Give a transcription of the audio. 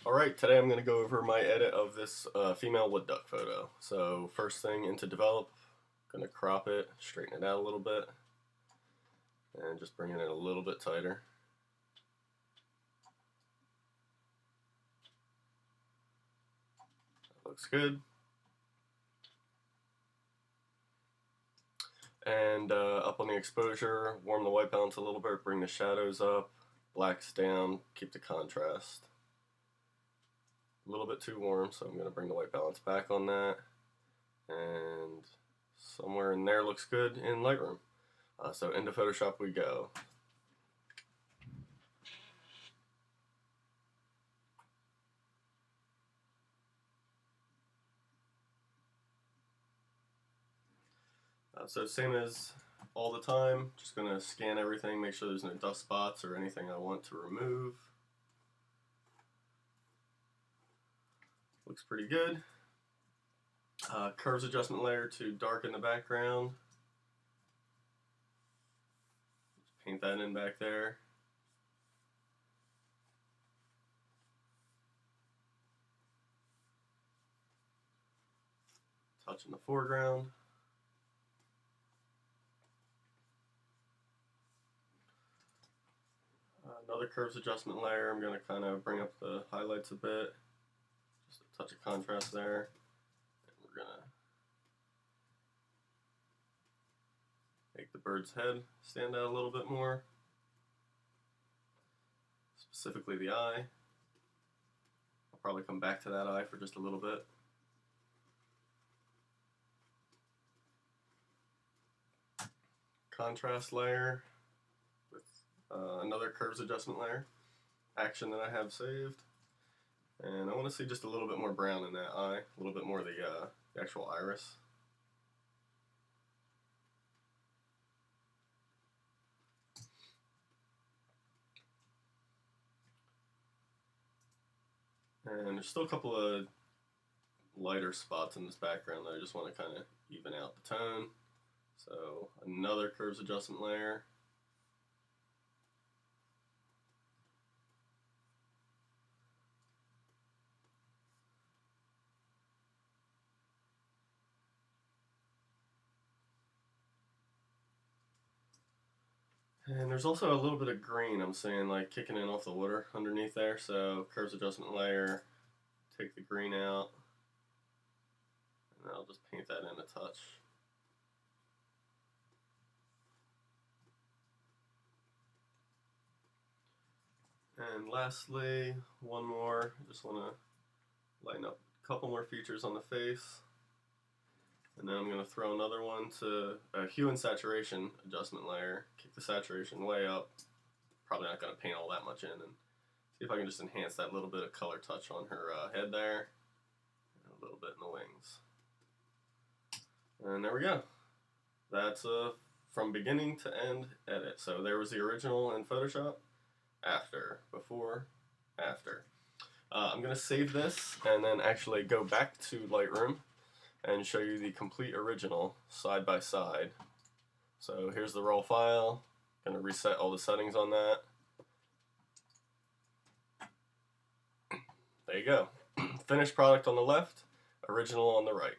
Alright, today I'm going to go over my edit of this female wood duck photo. So first thing into develop, going to crop it, straighten it out a little bit, and just bring it in a little bit tighter. That looks good. And up on the exposure, warm the white balance a little bit, bring the shadows up, blacks down, keep the contrast. A little bit too warm, so I'm going to bring the white balance back on that. And somewhere in there looks good in Lightroom. So into Photoshop we go. So same as all the time, just going to scan everything, make sure there's no dust spots or anything I want to remove. Looks pretty good. Curves adjustment layer to darken the background. Just paint that in back there. Touch in the foreground. Another curves adjustment layer. I'm going to kind of bring up the highlights a bit. Just a touch of contrast there. And we're going to make the bird's head stand out a little bit more. Specifically the eye. I'll probably come back to that eye for just a little bit. Contrast layer with another curves adjustment layer. Action that I have saved. And I want to see just a little bit more brown in that eye, a little bit more of the actual iris. And there's still a couple of lighter spots in this background that I just want to kind of even out the tone. So another curves adjustment layer. And there's also a little bit of green, I'm saying, like kicking in off the water underneath there. So curves adjustment layer, take the green out, and I'll just paint that in a touch. And lastly, one more, I just want to lighten up a couple more features on the face. And then I'm going to throw another one to a hue and saturation adjustment layer, kick the saturation way up. Probably not going to paint all that much in, and see if I can just enhance that little bit of color touch on her head there, and a little bit in the wings. And there we go. That's a from beginning to end edit. So there was the original in Photoshop, after, before, after. I'm going to save this and then actually go back to Lightroom and show you the complete original side by side. So here's the raw file. Going to reset all the settings on that. There you go. Finished product on the left, original on the right.